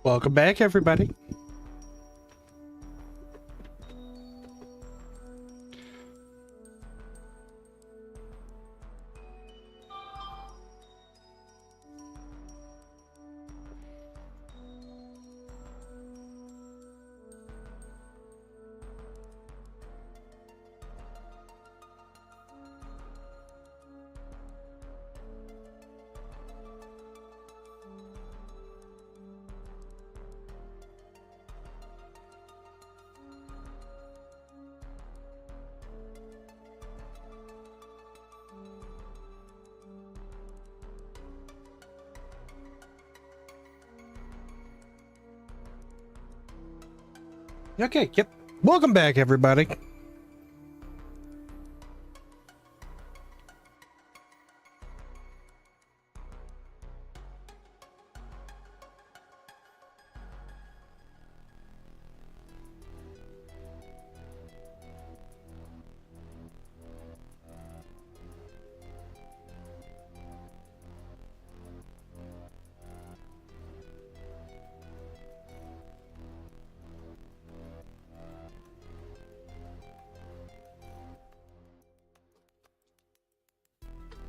Welcome back, everybody. Okay, yep. Welcome back, everybody.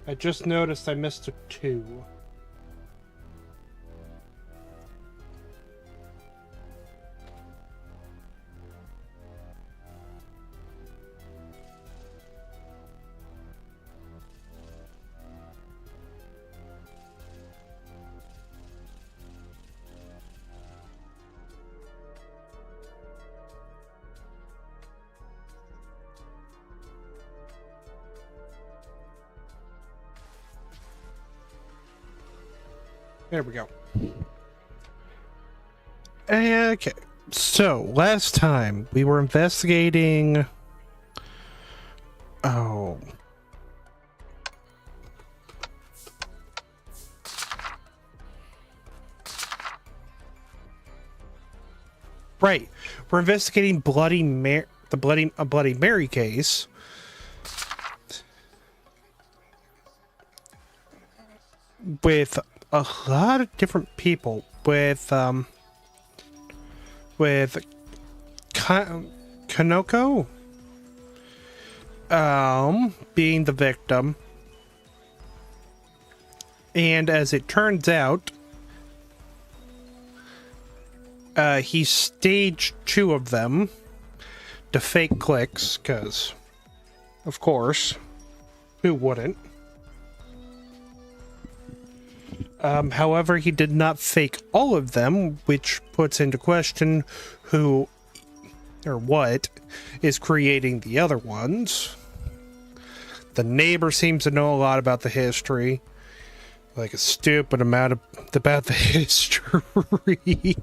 I just noticed I missed a 2. There we go. Okay, so last time we were investigating... Oh. Right, we're investigating the Bloody Mary case. With a lot of different people, with Kanoko being the victim, and as it turns out, he staged 2 of them to fake clicks, because of course, who wouldn't? However, he did not fake all of them, which puts into question who or what is creating the other ones. The neighbor seems to know a lot about the history, like a stupid amount about the history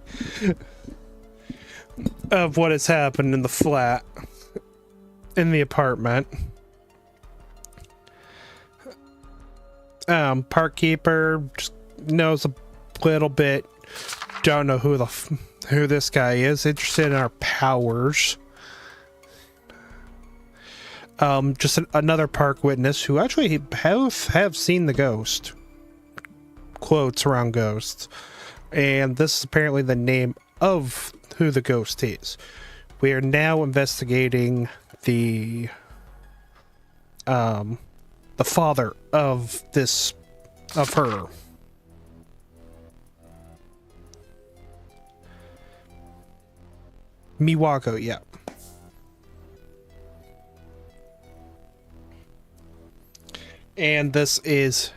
of what has happened in the flat, in the apartment. Parkkeeper just knows a little bit. Don't know who this guy is. Interested in our powers. Just another park witness who actually have seen the ghost. Quotes around ghosts, and this is apparently the name of who the ghost is. We are now investigating the father of her. Miwako, yeah. And this is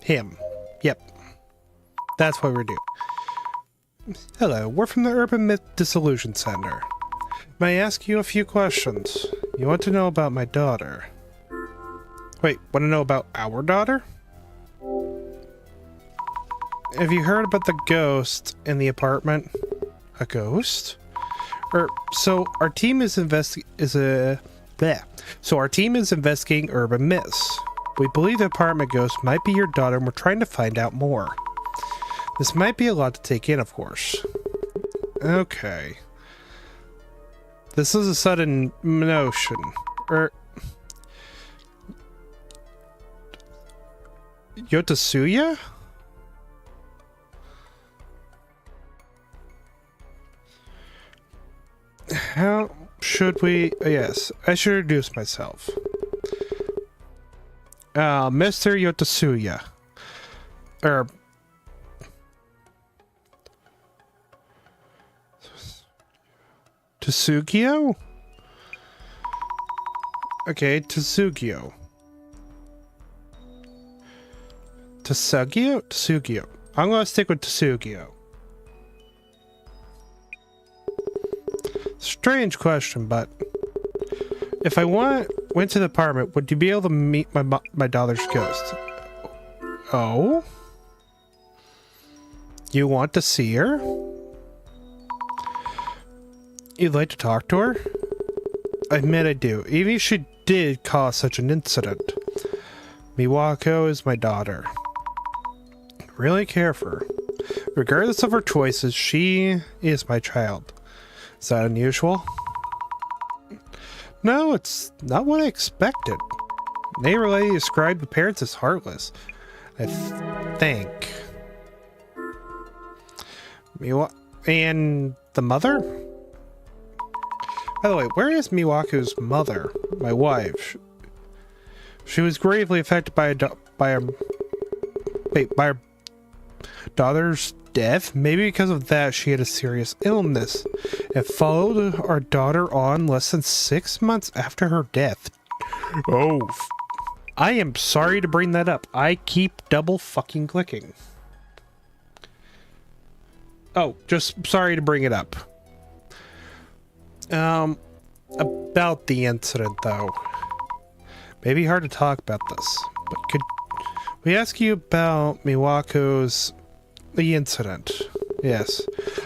him. Yep. That's what we're doing. Hello, we're from the Urban Myth Dissolution Center. May I ask you a few questions? You want to know about my daughter? Wait, want to know about our daughter? Have you heard about the ghost in the apartment? A ghost? So our team is investigating urban myths. We believe the apartment ghost might be your daughter, and we're trying to find out more. This might be a lot to take in, of course. Okay. This is a sudden notion. Yotasuya? How should we... Yes, I should introduce myself. Mr. Yotasuya. Tsugio? Okay, Tsugio. Tsugio? Tsugio. I'm gonna stick with Tsugio. Strange question, but if I went to the apartment, would you be able to meet my daughter's ghost? Oh? You want to see her? You'd like to talk to her? I admit I do, even if she did cause such an incident. Miwako is my daughter. I really care for her. Regardless of her choices, she is my child. Is that unusual? No, it's not what I expected. Neighbor lady described the parents as heartless. I think. And the mother? By the way, where is Miwaku's mother, my wife? She was gravely affected by her daughter's death. Maybe because of that, she had a serious illness. It followed our daughter on less than 6 months after her death. Oh, I am sorry to bring that up. I keep double fucking clicking. Oh, just sorry to bring it up. About the incident, though. Maybe hard to talk about this, but could we ask you about the incident? Yes.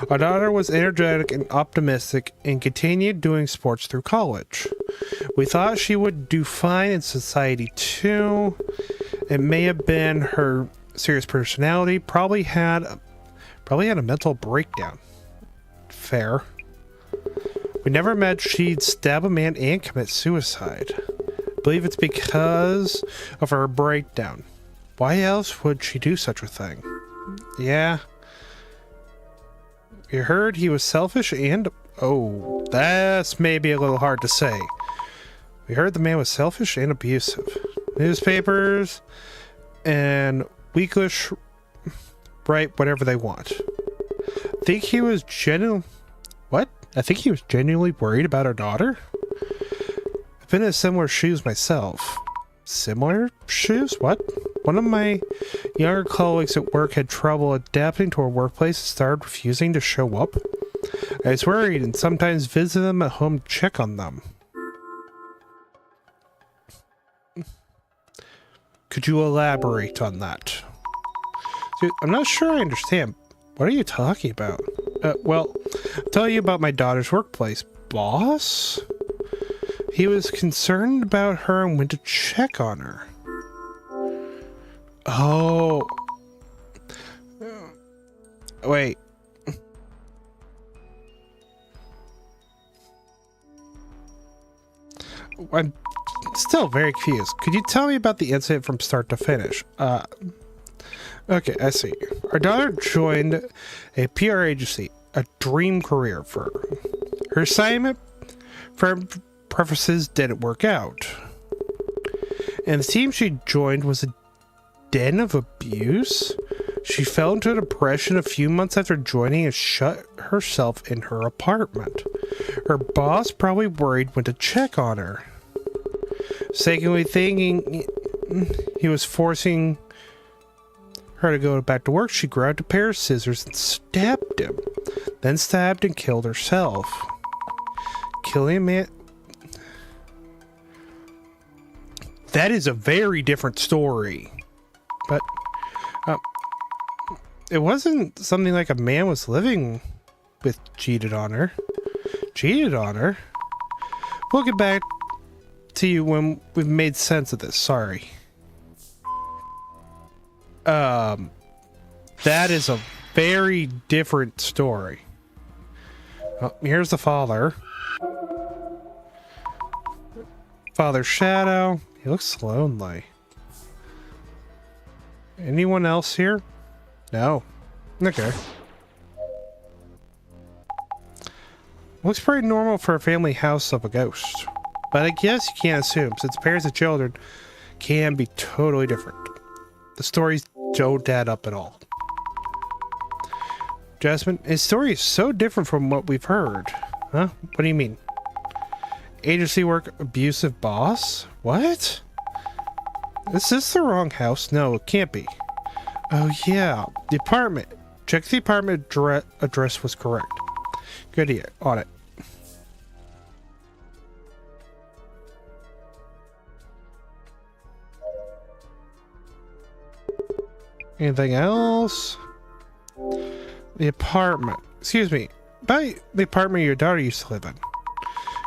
Our daughter was energetic and optimistic and continued doing sports through college. We thought she would do fine in society too. It may have been her serious personality, probably had a mental breakdown. Fair. We never imagined she'd stab a man and commit suicide. I believe it's because of her breakdown. Why else would she do such a thing? Yeah. You heard he was selfish and... Oh, that's maybe a little hard to say. We heard the man was selfish and abusive. Newspapers and weeklish write whatever they want. I think he was genuinely worried about our daughter. I've been in similar shoes myself. Similar shoes? What? One of my younger colleagues at work had trouble adapting to our workplace and started refusing to show up. I was worried and sometimes visited them at home to check on them. Could you elaborate on that? Dude, I'm not sure I understand. What are you talking about? Well, I'll tell you about my daughter's workplace. Boss? He was concerned about her and went to check on her. Oh. Wait. I'm still very confused. Could you tell me about the incident from start to finish? Okay, I see. Our daughter joined a PR agency, a dream career for her. Her assignment, for prefaces, didn't work out. And the team she joined was a den of abuse. She fell into depression a few months after joining and shut herself in her apartment. Her boss, probably worried, went to check on her. Secondly, thinking he was forcing her to go back to work, she grabbed a pair of scissors and stabbed him. Then stabbed and killed herself. Killing a man... That is a very different story. But, it wasn't something like a man was living with cheated on her. Cheated on her? We'll get back to you when we've made sense of this. Sorry. That is a very different story. Oh, here's the father. Father Shadow. He looks lonely. Anyone else here? No. Okay. Looks pretty normal for a family house of a ghost. But I guess you can't assume, since parents and children can be totally different. The stories don't add up at all. Jasmine, his story is so different from what we've heard. Huh? What do you mean? Agency work, abusive boss? What? Is this the wrong house? No, it can't be. Oh yeah, the apartment. Check the apartment address was correct. Good idea. On it. Anything else? The apartment. Excuse me. About the apartment your daughter used to live in.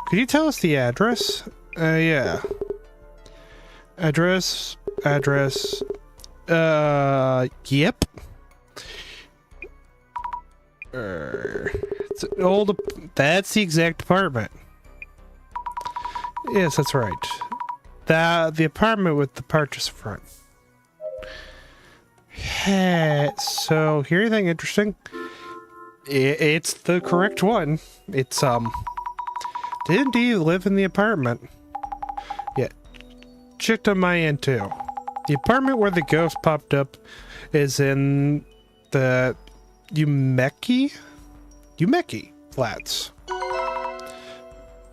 Could you tell us the address? Yeah. Address. Yep. It's an old. That's the exact apartment. Yes, that's right. The apartment with the purchase front. Hey, so hear anything interesting? It's the correct one. It's did indeed live in the apartment. Yeah, checked on my end too. The apartment where the ghost popped up is in the Umeki flats.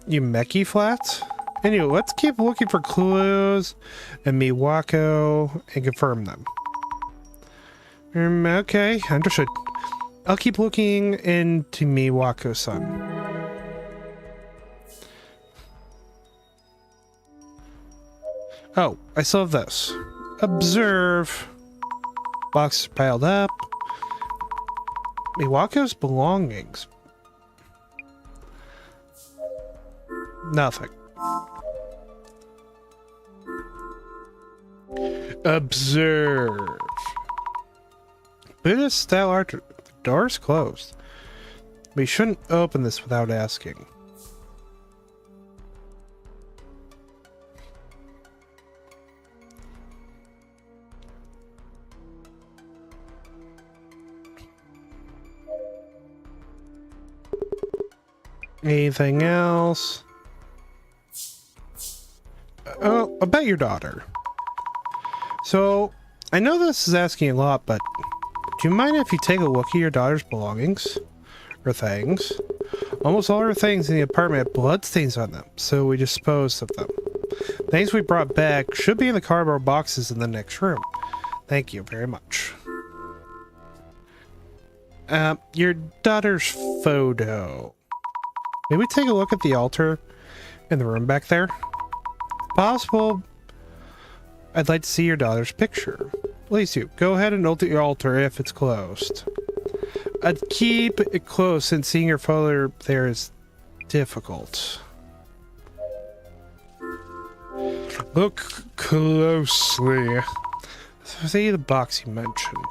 Umeki flats? Anyway, let's keep looking for clues in Miwako and confirm them. Okay, understood. I'll keep looking into Miwako-san. Oh, I still have this. Observe. Boxes piled up. Miwako's belongings. Nothing. Observe. Buddhist style art. The door's closed. We shouldn't open this without asking. Anything else? Oh, about your daughter. So, I know this is asking a lot, but do you mind if you take a look at your daughter's belongings? Or things? Almost all her things in the apartment have bloodstains on them, so we disposed of them. Things we brought back should be in the cardboard boxes in the next room. Thank you very much. Your daughter's photo. May we take a look at the altar in the room back there? If possible, I'd like to see your daughter's picture. Please do. Go ahead and alter your altar if it's closed. I'd keep it closed since seeing your photo there is difficult. Look closely. See the box you mentioned.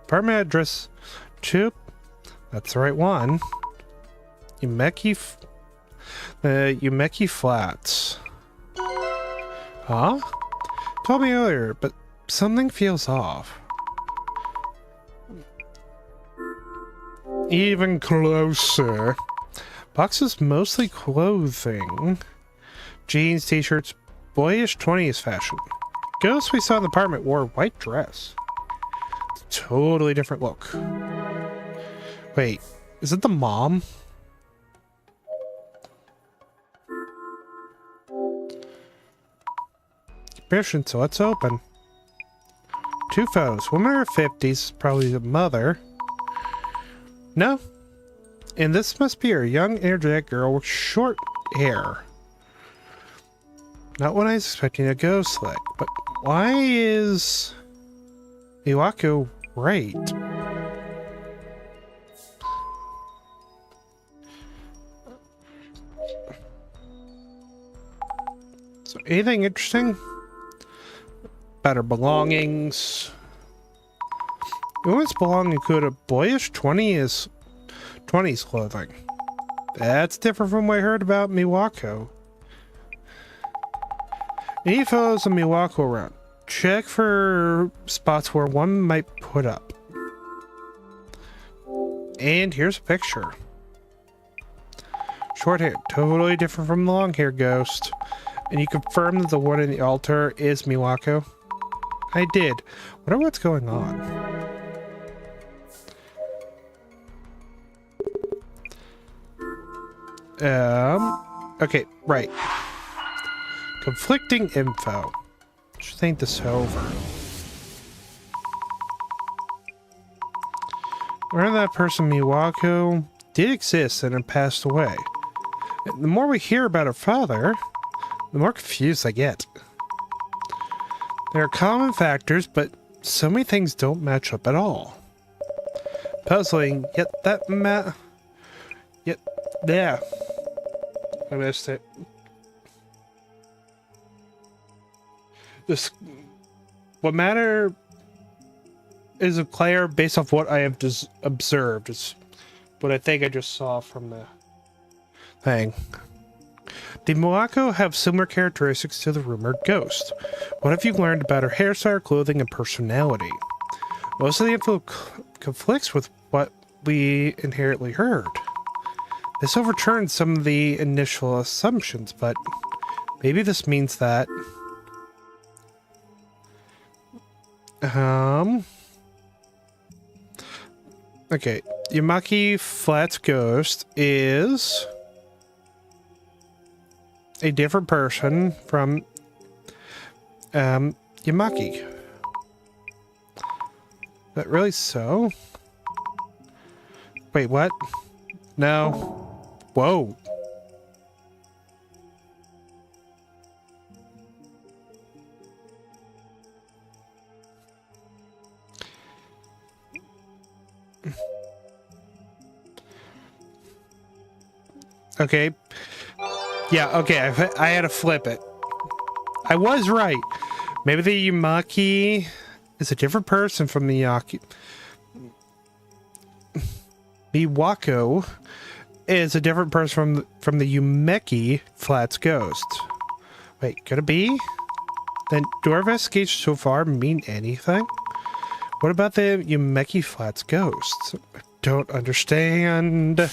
Apartment address 2. That's the right one. Umeki Flats. Huh? Told me earlier, but something feels off. Even closer. Boxes mostly clothing. Jeans, t-shirts, boyish 20s fashion. Ghost we saw in the apartment wore a white dress. It's a totally different look. Wait, is it the mom? Permission, so let's open. 2 photos. Woman in her 50s, probably the mother. No. And this must be her young, energetic girl with short hair. Not what I was expecting a ghost like, but why is Miwako right? So anything interesting? About her belongings. The woman's belonging include a boyish 20s clothing. That's different from what I heard about Miwako. Any photos of Miwako around? Check for spots where one might put up. Short hair, totally different from the long hair ghost. And you confirm that the one in the altar is Miwako? I did. Wonder what's going on. Okay, right. Conflicting info. Just think this over. Learn that person Miwako did exist and had passed away. And the more we hear about her father, the more confused I get. There are common factors, but so many things don't match up at all. Puzzling, yet yeah. I missed it. What matter is clear based off what I have just observed. It's what I think I just saw from the thing. Did Miwako have similar characteristics to the rumored ghost? What have you learned about her hairstyle, clothing, and personality? Most of the info conflicts with what we inherently heard. This overturns some of the initial assumptions, but maybe this means that... Okay, Yamaki Flat's ghost is a different person from Yamaki. Is that really so? Wait, what? No. Whoa. Okay. Yeah, okay, I had to flip it. I was right. Maybe the Yamaki is a different person from the Miwako is a different person from the Yumeki Flats ghost. Wait, could it be? Then do our investigations so far mean anything? What about the Yumeki Flats ghost? I don't understand.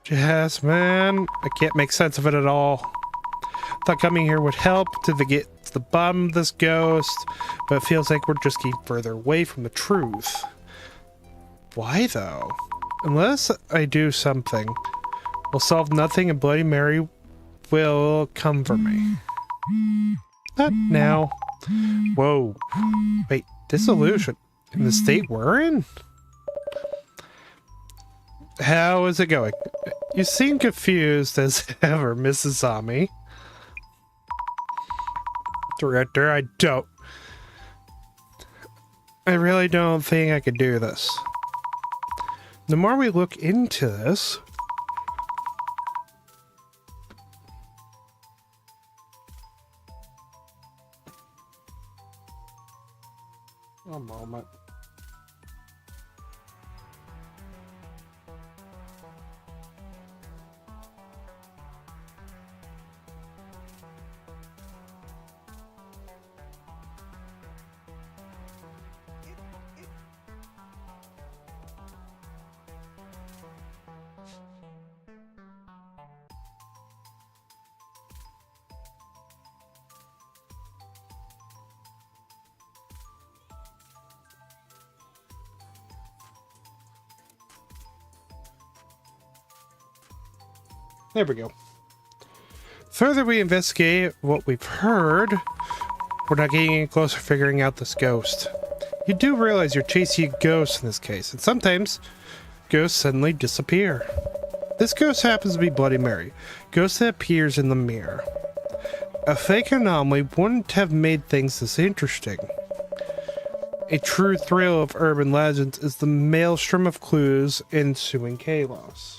Jasmine, I can't make sense of it at all. Thought coming here would help to get to the bottom of this ghost, but it feels like we're just getting further away from the truth. Why though? Unless I do something, we'll solve nothing and Bloody Mary will come for me. Not now. Whoa. Wait, dissolution? In the state we're in? How is it going? You seem confused as ever, Mrs. Ami. Director, I really don't think I could do this. The more we look into this... A moment. There we go. Further we investigate what we've heard, we're not getting any closer to figuring out this ghost. You do realize you're chasing a ghost in this case, and sometimes ghosts suddenly disappear. This ghost happens to be Bloody Mary, ghost that appears in the mirror. A fake anomaly wouldn't have made things this interesting. A true thrill of urban legends is the maelstrom of clues and ensuing chaos.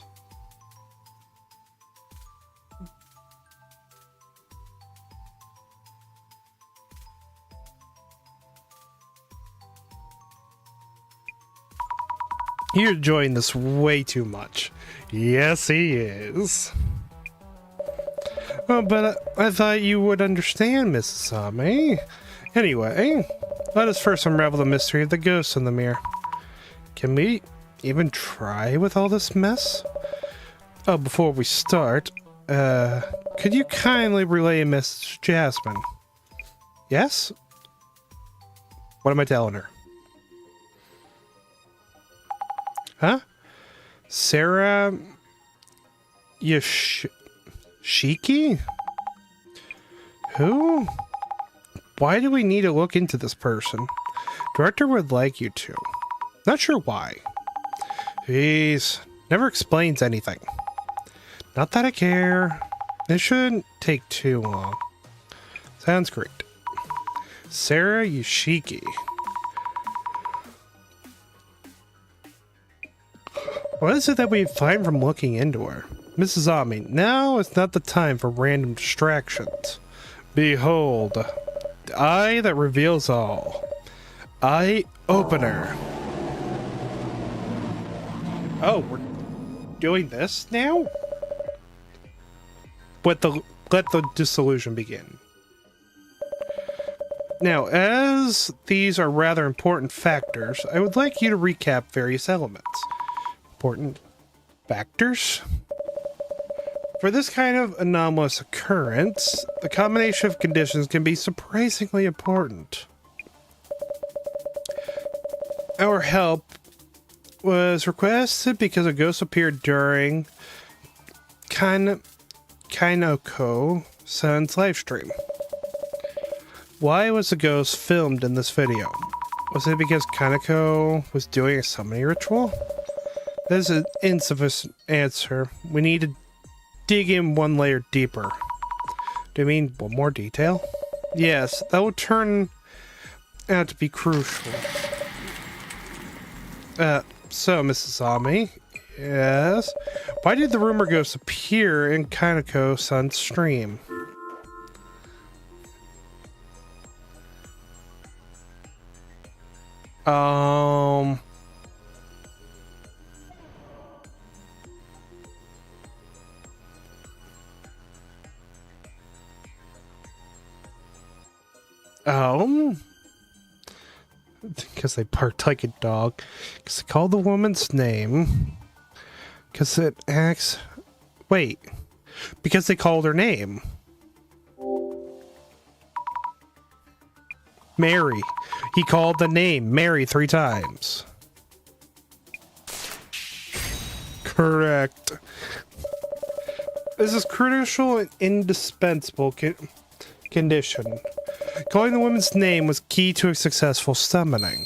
You're enjoying this way too much. Yes, he is. Oh, but I thought you would understand, Mrs. Sami. Anyway, let us first unravel the mystery of the ghost in the mirror. Can we even try with all this mess? Oh, before we start, could you kindly relay a message to Jasmine? Yes? What am I telling her? Huh? Sarah Yoshiki? Who? Why do we need to look into this person? Director would like you to. Not sure why. Jeez. Never explains anything. Not that I care. It shouldn't take too long. Sounds great. Sarah Yoshiki. What is it that we find from looking into her? Mrs. Ami, now is not the time for random distractions. Behold, the eye that reveals all. Eye opener. Oh, we're doing this now? Let the dissolution begin. Now, as these are rather important factors, I would like you to recap various elements. Important factors? For this kind of anomalous occurrence, the combination of conditions can be surprisingly important. Our help was requested because a ghost appeared during Kanoko-san's livestream. Why was the ghost filmed in this video? Was it because Kaneko was doing a summoning ritual? That is an insufficient answer. We need to dig in one layer deeper. Do you mean one more detail? Yes, that will turn out to be crucial. So, Mrs. Ami, yes? Why did the rumor ghost appear in Kaneko-san's stream? Because they barked like a dog. Because they called the woman's name. Because it acts... Wait. Because they called her name. Mary. He called the name Mary 3 times. Correct. This is crucial and indispensable condition. Calling the woman's name was key to a successful summoning.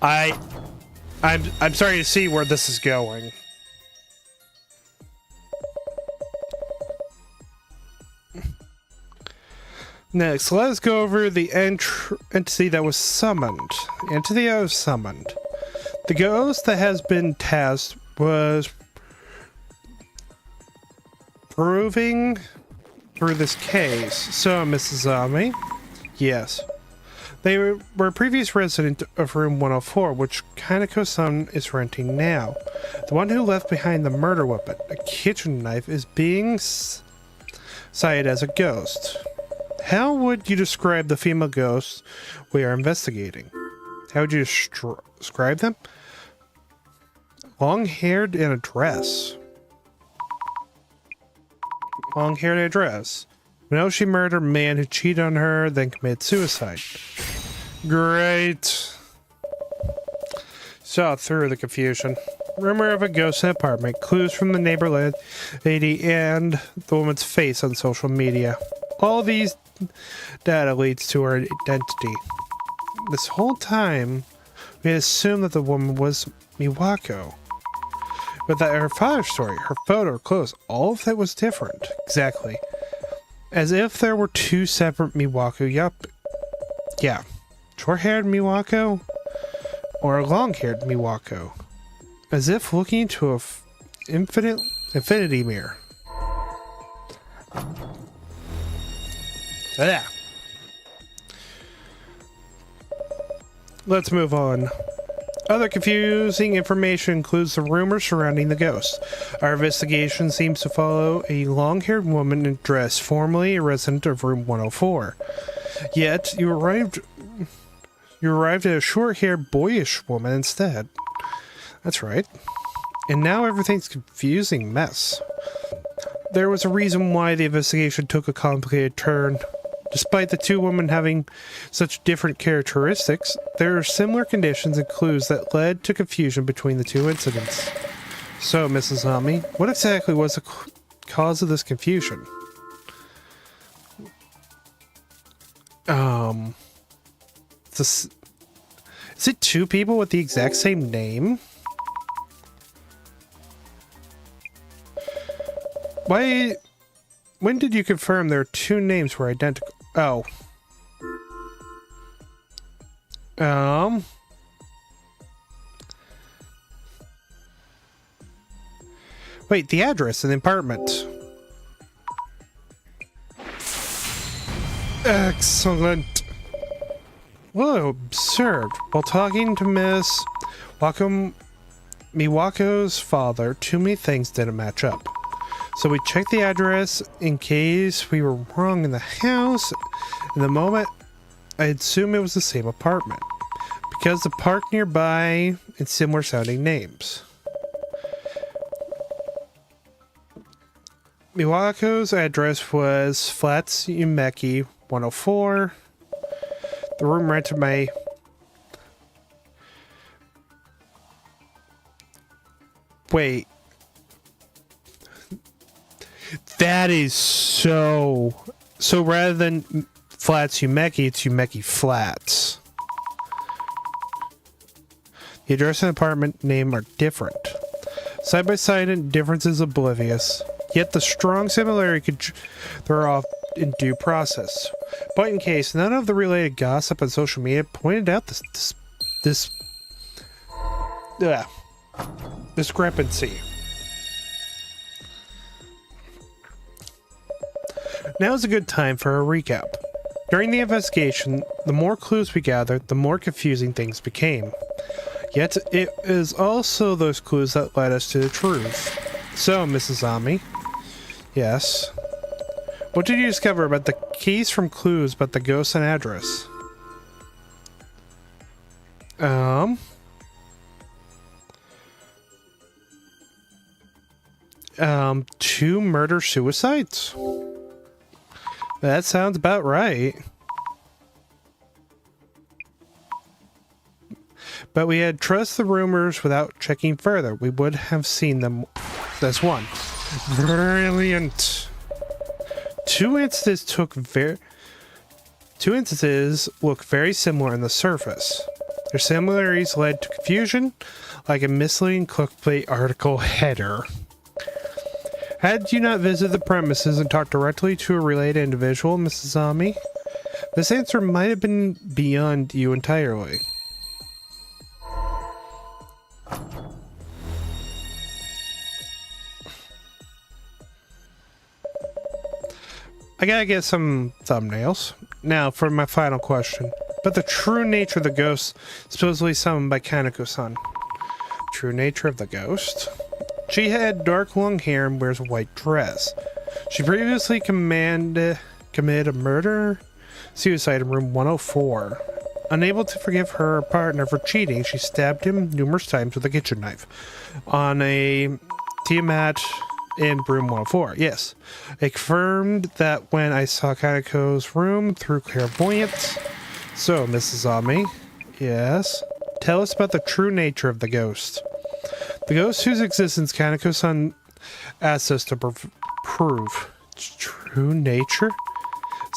I'm sorry to see where this is going. Next, let us go over the entity that was summoned. Entity that was summoned. The ghost that has been tasked was proving through this case. So, Mrs. Ami, yes. They were a previous resident of room 104, which Kaneko-san is renting now. The one who left behind the murder weapon, a kitchen knife, is being cited as a ghost. How would you describe the female ghosts we are investigating? How would you describe them? Long-haired in a dress. Long-haired in a dress. We know she murdered a man who cheated on her, then committed suicide. Great. Saw through the confusion. Rumor of a ghost in the apartment, clues from the neighbor lady, and the woman's face on social media. All these data leads to her identity. This whole time, we had assumed that the woman was Miwako. But that her father's story, her photo, her clothes, all of that was different. Exactly. As if there were 2 separate Miwako. Yup. Yeah. Short-haired Miwako? Or a long-haired Miwako? As if looking into a infinity mirror. Yeah. Let's move on. Other confusing information includes the rumors surrounding the ghost. Our investigation seems to follow a long-haired woman in a dress, formerly a resident of room 104. Yet, you arrived You arrived at a short-haired, boyish woman instead. That's right. And now everything's a confusing mess. There was a reason why the investigation took a complicated turn. Despite the two women having such different characteristics, there are similar conditions and clues that led to confusion between the two incidents. So, Mrs. Ami, what exactly was the cause of this confusion? Is it two people with the exact same name? When did you confirm their two names were identical? Oh. Wait, the address in the apartment. Excellent. Well observed. While talking to Miss Miwako's father, too many things didn't match up. So we checked the address in case we were wrong in the house. In the moment, I assumed it was the same apartment, because the park nearby and similar sounding names. Miwako's address was Flats Umeki 104. The room rented my... Wait. That is so... So rather than Flats Umeki, it's Umeki Flats. The address and apartment name are different. Side by side and difference is oblivious. Yet the strong similarity could throw off in due process. But in case, none of the related gossip on social media pointed out this discrepancy. Now is a good time for a recap. During the investigation, the more clues we gathered, the more confusing things became. Yet it is also those clues that led us to the truth. So, Mrs. Ami. Yes. What did you discover about the keys from clues about the ghost and address? Two murder-suicides? That sounds about right. But we had trust the rumors without checking further. We would have seen them as one. Brilliant. Two instances look very similar on the surface. Their similarities led to confusion, like a misleading clickbait article header. Had you not visited the premises and talked directly to a related individual, Mrs. Ami, this answer might have been beyond you entirely. I gotta get some thumbnails. Now for my final question. But the true nature of the ghost supposedly summoned by Kaneko-san. True nature of the ghost? She had dark long hair and wears a white dress. She previously committed a murder suicide in room 104. Unable to forgive her partner for cheating, she stabbed him numerous times with a kitchen knife on a Tiamat in room 104. Yes, I confirmed that when I saw Kaneko's room through clairvoyance. So, Mrs. Ami, yes, tell us about the true nature of the ghost. The ghost whose existence Kaneko-san asked us to prove. True nature?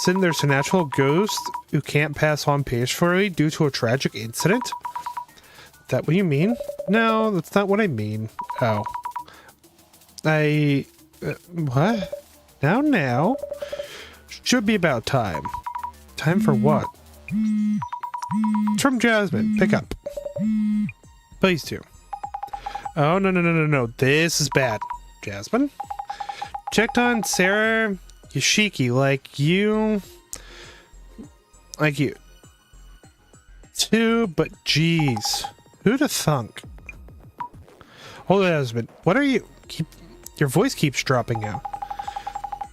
Isn't there a natural ghost who can't pass on peacefully due to a tragic incident? Is that what you mean? No, that's not what I mean. Oh. What? Now? Should be about time. Time for what? It's from Jasmine. Pick up. Please do. Oh, no. This is bad. Jasmine? Checked on Sarah Yoshiki like you. Too, but geez. Who'd have thunk? Hold on, Jasmine. What are you... Your voice keeps dropping out.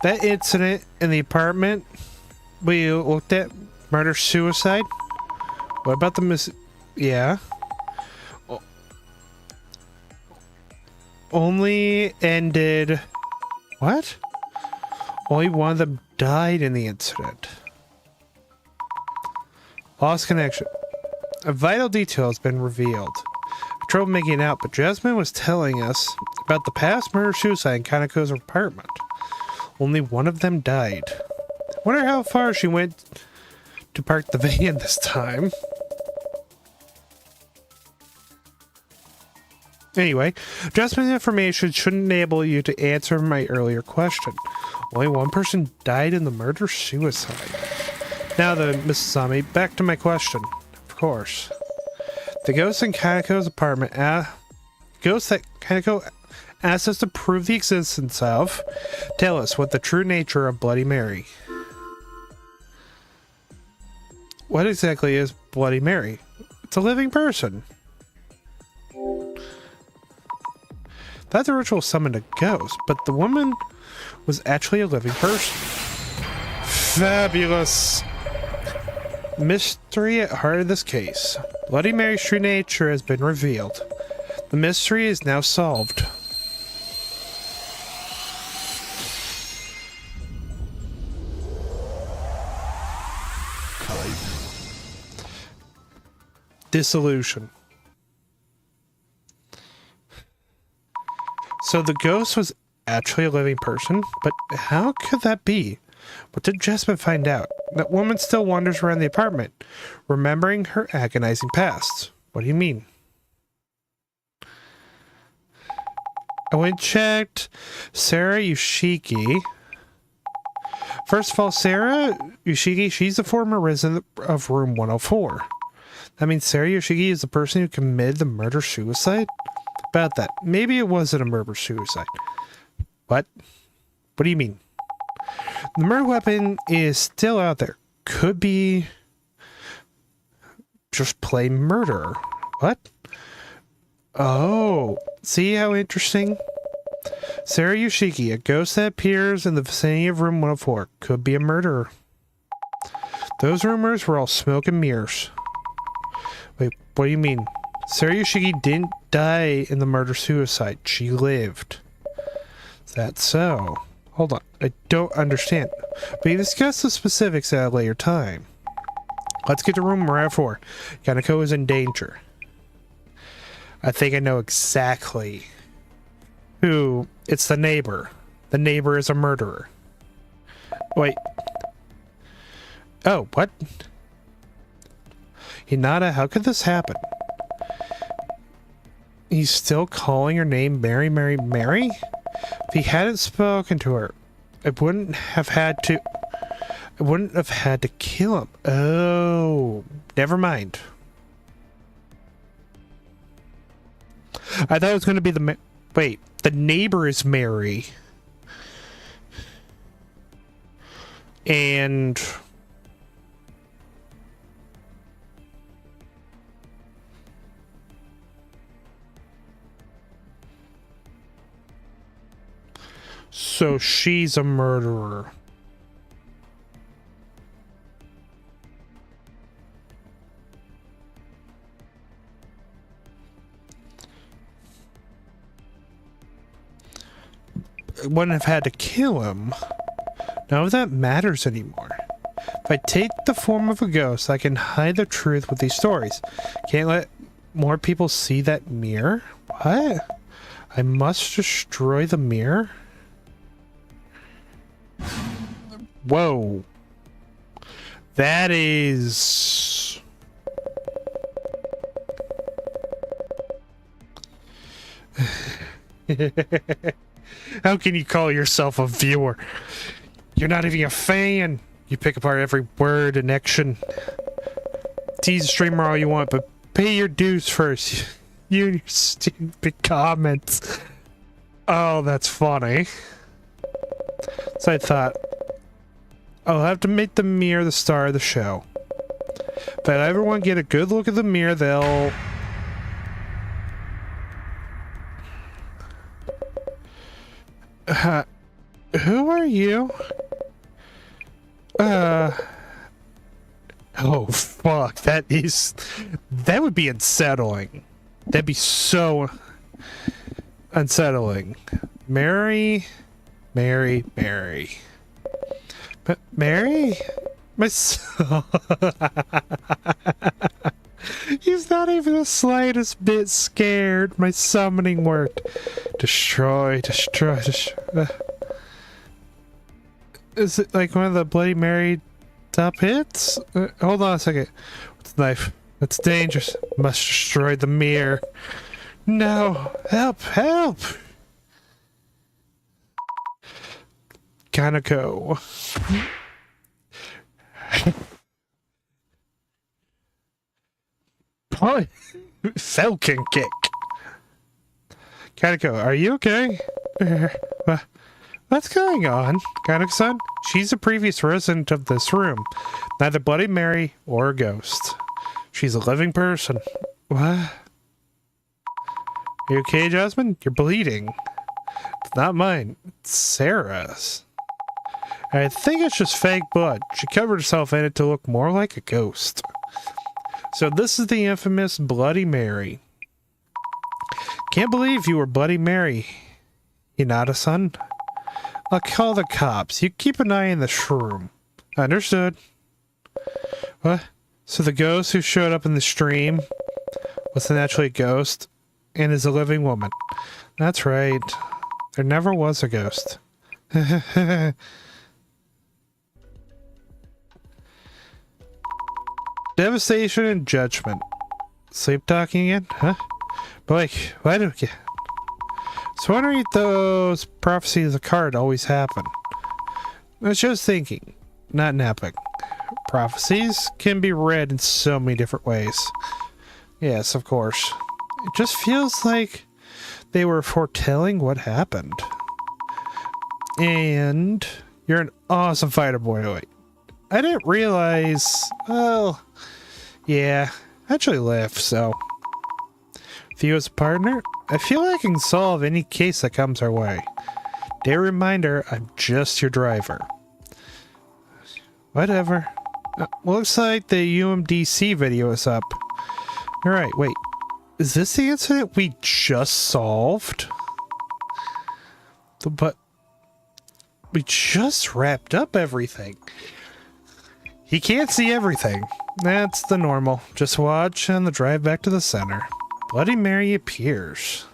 That incident in the apartment we looked at, murder-suicide? What about the miss? Yeah. Only ended... What? Only one of them died in the incident. Lost connection. A vital detail has been revealed. I had trouble making it out, but Jasmine was telling us about the past murder-suicide in Kaneko's apartment. Only one of them died. Wonder how far she went to park the van this time. Anyway, Jasmine's information shouldn't enable you to answer my earlier question. Only one person died in the murder-suicide. Now then, Mrs. Ami, back to my question. Of course. The ghost in Kaneko's apartment, ghost that Kaneko asked us to prove the existence of, tell us what the true nature of Bloody Mary. What exactly is Bloody Mary? It's a living person. That the ritual summoned a ghost, but the woman was actually a living person. Fabulous! Mystery at heart of this case. Bloody Mary's true nature has been revealed. The mystery is now solved. Dissolution. So the ghost was actually a living person? But how could that be? What did Jasmine find out? That woman still wanders around the apartment, remembering her agonizing past. What do you mean? I went and checked Sarah Yoshiki. First of all, Sarah Yoshiki, she's the former resident of room 104. That means Sarah Yoshiki is the person who committed the murder-suicide? About that. Maybe it wasn't a murder-suicide. What? What do you mean? The murder weapon is still out there. Could be just plain murder. What? Oh, see how interesting? Sarah Yoshiki, a ghost that appears in the vicinity of room 104, could be a murderer. Those rumors were all smoke and mirrors. Wait, what do you mean? Sarah Yoshiki didn't die in the murder-suicide. She lived. Is that so? Hold on. I don't understand. But you discuss the specifics at a later time. Let's get to room 104. Kaneko is in danger. I think I know exactly who. It's the neighbor. The neighbor is a murderer. Wait. Oh, what? Hinata, how could this happen? He's still calling her name Mary, Mary, Mary? If he hadn't spoken to her, I wouldn't have had to kill him. Oh, never mind. I thought it was going to be wait, the neighbor is Mary. And so she's a murderer. I wouldn't have had to kill him. None of that matters anymore. If I take the form of a ghost, I can hide the truth with these stories. Can't let more people see that mirror? What? I must destroy the mirror? Whoa. That is... How can you call yourself a viewer? You're not even a fan. You pick apart every word and action. Tease the streamer all you want, but pay your dues first. You and your stupid comments. Oh, that's funny. So I thought, I'll have to make the mirror the star of the show. If I ever want to get a good look at the mirror, they'll... who are you? Oh, fuck. That would be unsettling. That'd be so unsettling. Mary. But Mary? My son. He's not even the slightest bit scared. My summoning worked. Destroy. Is it like one of the Bloody Mary top hits? Hold on a second. What's the knife? That's dangerous. Must destroy the mirror. No. Help. Kaneko. Falcon kick. Kaneko, are you okay? What's going on? Kaneko-san? She's a previous resident of this room. Neither Bloody Mary or a ghost. She's a living person. What? Are you okay, Jasmine? You're bleeding. It's not mine. It's Sarah's. I think it's just fake blood. She covered herself in it to look more like a ghost. So this is the infamous Bloody Mary. Can't believe you were Bloody Mary. Hinata-san? I'll call the cops. You keep an eye on the shroom. Understood. What? So the ghost who showed up in the stream wasn't actually a ghost and is a living woman. That's right. There never was a ghost. Devastation and judgment. Sleep talking again? Huh? Blake, why do you... So wondering if those prophecies of the card always happen. I was just thinking, not napping. Prophecies can be read in so many different ways. Yes, of course. It just feels like they were foretelling what happened. And you're an awesome fighter, boy. I didn't realize... Well... Yeah, I actually left, so... With you as a partner, I feel like I can solve any case that comes our way. Day reminder, I'm just your driver. Whatever. Looks like the UMDC video is up. Alright, wait. Is this the incident we just solved? But... we just wrapped up everything. He can't see everything. That's the normal. Just watch on the drive back to the center. Bloody Mary appears.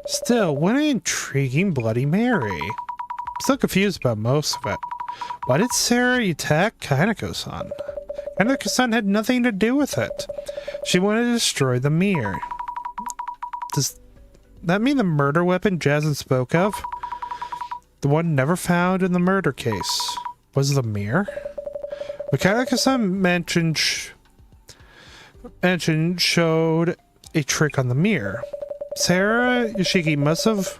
Still, what an intriguing Bloody Mary. I'm still confused about most of it. Why did Sarah attack Kaneko-san? Kaneko-san had nothing to do with it. She wanted to destroy the mirror. Does that mean the murder weapon Jasmine spoke of? The one never found in the murder case was the mirror? Kaneko-san mentioned showed a trick on the mirror. Sarah Yoshiki must have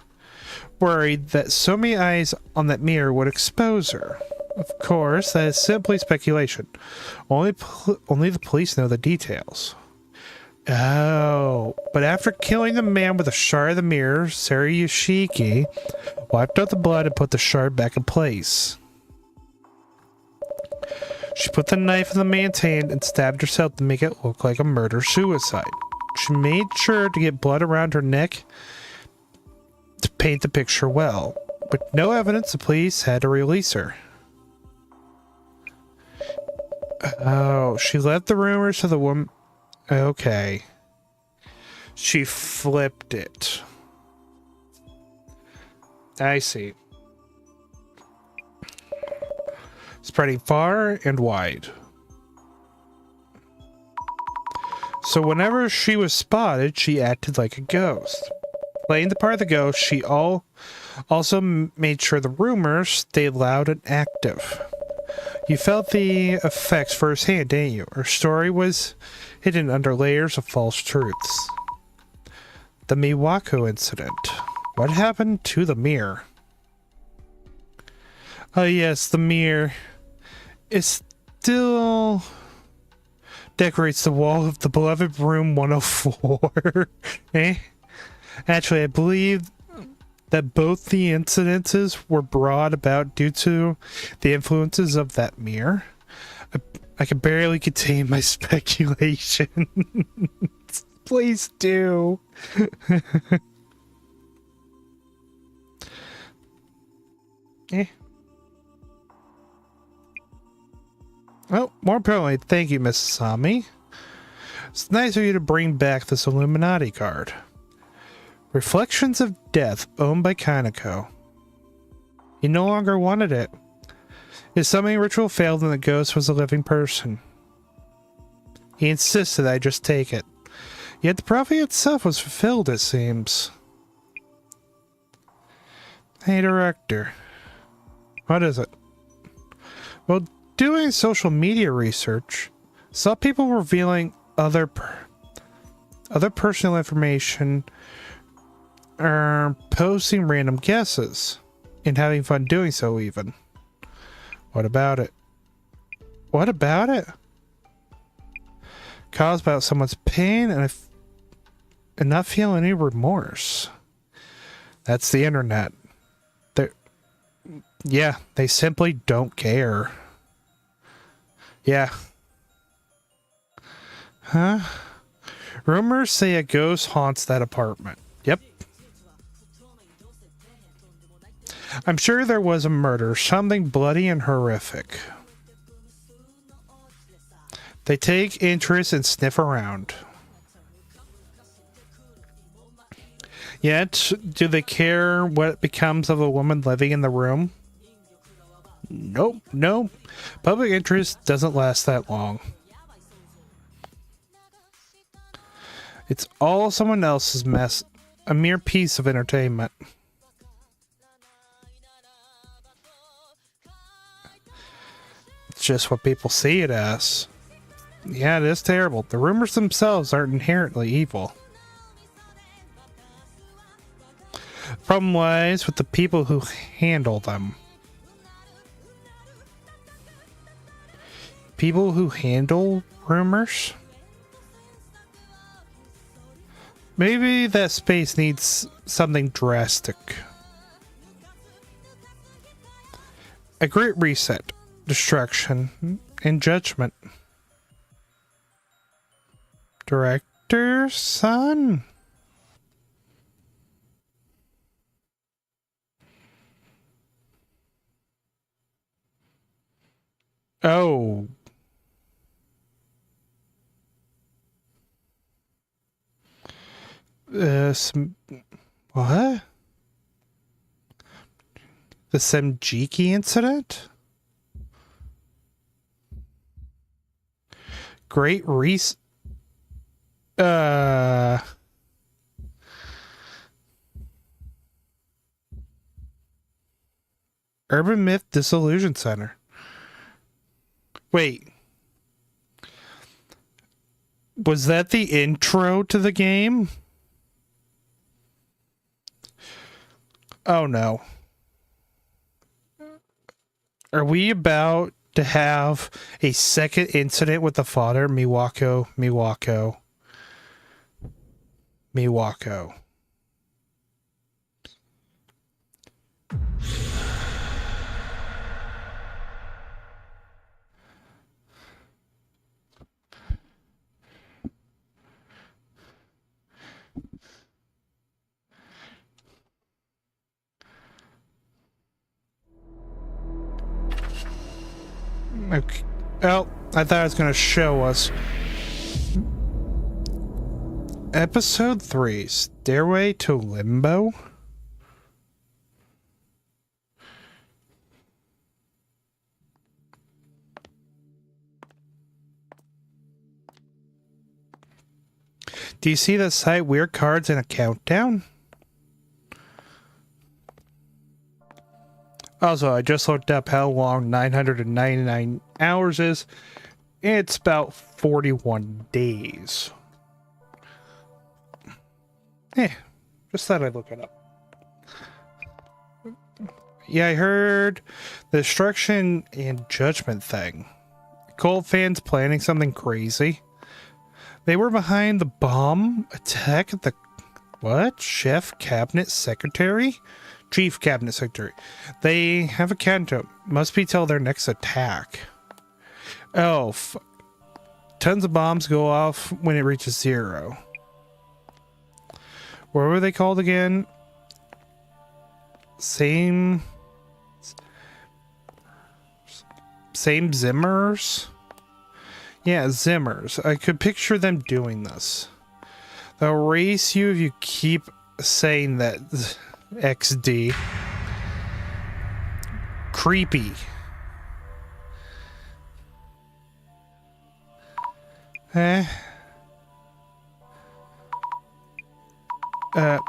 worried that so many eyes on that mirror would expose her. Of course, that is simply speculation. Only the police know the details. Oh, but after killing the man with a shard of the mirror, Sarah Yoshiki wiped out the blood and put the shard back in place. She put the knife in the man's hand and stabbed herself to make it look like a murder-suicide. She made sure to get blood around her neck to paint the picture well. With no evidence, the police had to release her. Oh, she left the rumors to the woman... Okay. She flipped it. I see. Spreading far and wide. So whenever she was spotted, she acted like a ghost. Playing the part of the ghost, she also made sure the rumors stayed loud and active. You felt the effects firsthand, didn't you? Her story was hidden under layers of false truths. The Miwako incident. What happened to the mirror? Oh yes, the mirror. It still decorates the wall of the beloved room 104. Eh? Actually, I believe that both the incidences were brought about due to the influences of that mirror? I can barely contain my speculation. Please do. Eh. Oh, more importantly, thank you, Mrs. Sami. It's nice of you to bring back this Illuminati card. Reflections of Death, owned by Kaneko. He no longer wanted it. His summoning ritual failed and the ghost was a living person. He insisted I just take it. Yet the prophecy itself was fulfilled, it seems. Hey, Director. What is it? Well, doing social media research, saw people revealing other personal information, or posting random guesses, and having fun doing so even. What about it? What about it? Cause about someone's pain and not feel any remorse. That's the internet. Yeah, they simply don't care. Yeah. Huh? Rumors say a ghost haunts that apartment. Yep. I'm sure there was a murder, something bloody and horrific. They take interest and sniff around. Yet, do they care what becomes of a woman living in the room? Nope, no. Public interest doesn't last that long. It's all someone else's mess, a mere piece of entertainment. It's just what people see it as. Yeah, it is terrible. The rumors themselves aren't inherently evil. The problem lies with the people who handle them. People who handle rumors? Maybe that space needs something drastic. A great reset, destruction, and judgment. Director, son? Oh. What? The Semjiki incident? Great Urban Myth Dissolution Center. Wait. Was that the intro to the game? Oh no. Are we about to have a second incident with the father? Miwako. Okay. Oh, I thought it was going to show us. Episode 3, Stairway to Limbo? Do you see the site Weird Cards and a Countdown? Also, I just looked up how long 999 hours is. It's about 41 days. Just thought I'd look it up. Yeah, I heard the destruction and judgment thing. Cult fans planning something crazy. They were behind the bomb attack at the What? Chef, cabinet secretary? Chief cabinet secretary. They have a countdown. Must be till their next attack. Oh, tons of bombs go off when it reaches 0. What were they called again? Same Zimmers? Yeah, Zimmers. I could picture them doing this. They'll race you if you keep saying that. XD. Creepy.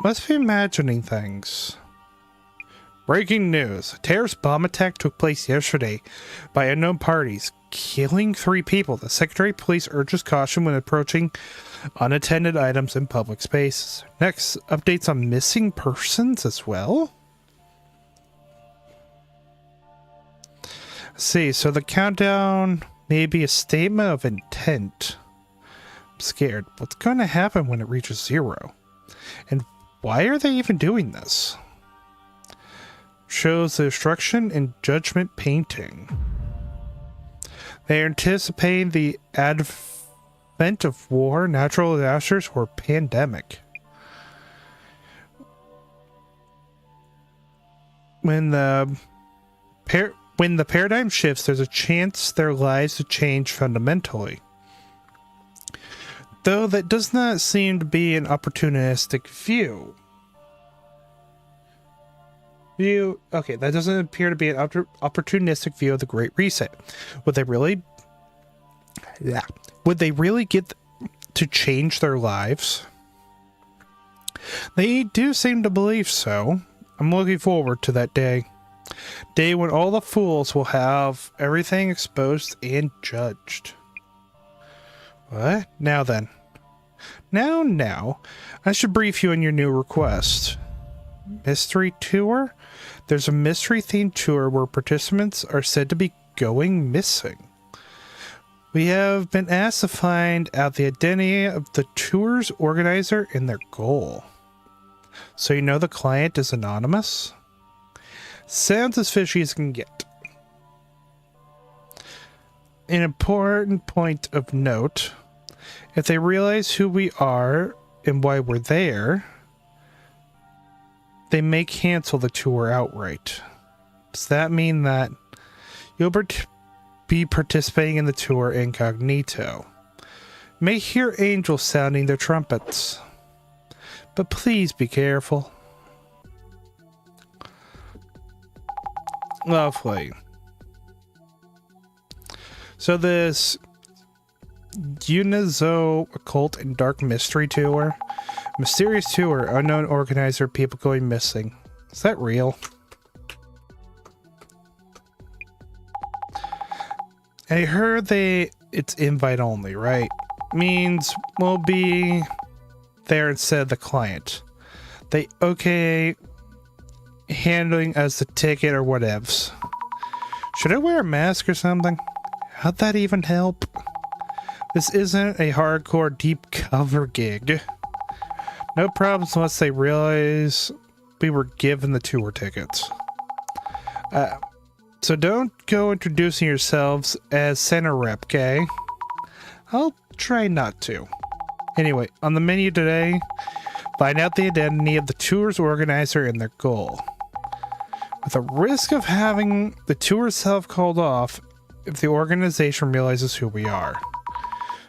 Must be imagining things. Breaking news. A terrorist bomb attack took place yesterday by unknown parties, killing 3 people. The Secretary of Police urges caution when approaching unattended items in public spaces. Next, updates on missing persons as well? Let's see, so the countdown may be a statement of intent. I'm scared. What's going to happen when it reaches 0? And why are they even doing this? Shows the destruction and judgment painting. They are anticipating the advent of war, natural disasters, or pandemic. When the paradigm shifts, there's a chance their lives to change fundamentally. Though that does not seem to be an opportunistic view. Okay, that doesn't appear to be an opportunistic view of the Great Reset. Would they really get to change their lives? They do seem to believe so. I'm looking forward to that day. Day when all the fools will have everything exposed and judged. What? Now then. Now, I should brief you on your new request. Mystery tour? There's a mystery-themed tour where participants are said to be going missing. We have been asked to find out the identity of the tour's organizer and their goal. So you know the client is anonymous? Sounds as fishy as can get. An important point of note, if they realize who we are and why we're there, they may cancel the tour outright. Does that mean that you'll be participating in the tour incognito? You may hear angels sounding their trumpets, but please be careful. Lovely. So this Unizo Occult and Dark Mystery Tour. Mysterious tour, unknown organizer, people going missing. Is that real? I heard it's invite only, right? Means we'll be there instead of the client. They okay handling us the ticket or whatevs. Should I wear a mask or something? How'd that even help? This isn't a hardcore deep cover gig. No problems unless they realize we were given the tour tickets. So don't go introducing yourselves as center rep, okay? I'll try not to. Anyway, on the menu today, find out the identity of the tour's organizer and their goal. With the risk of having the tour itself called off if the organization realizes who we are.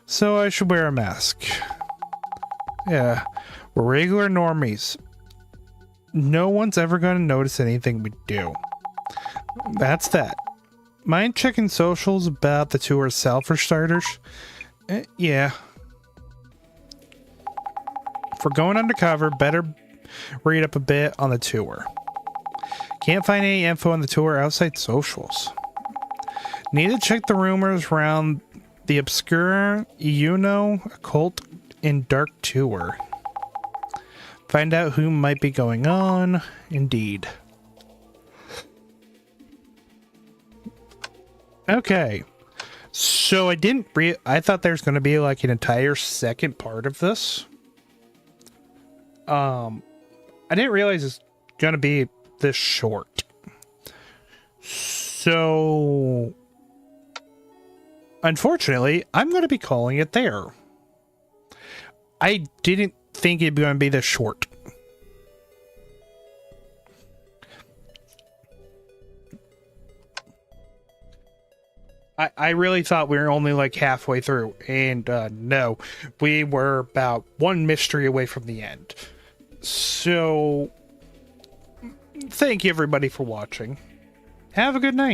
So I should wear a mask. Yeah, we're regular normies. No one's ever going to notice anything we do. That's that. Mind checking socials about the tour itself for starters? Yeah. If we're going undercover, better read up a bit on the tour. Can't find any info on the tour outside socials. Need to check the rumors around the obscure Occult and Dark Tour. Find out who might be going on. Indeed. Okay. So I thought there's going to be like an entire second part of this. I didn't realize it's gonna be this short. So, unfortunately, I'm gonna be calling it there. I didn't think it'd be gonna be this short. I really thought we were only like halfway through, and no, we were about one mystery away from the end. So, thank you everybody for watching. Have a good night.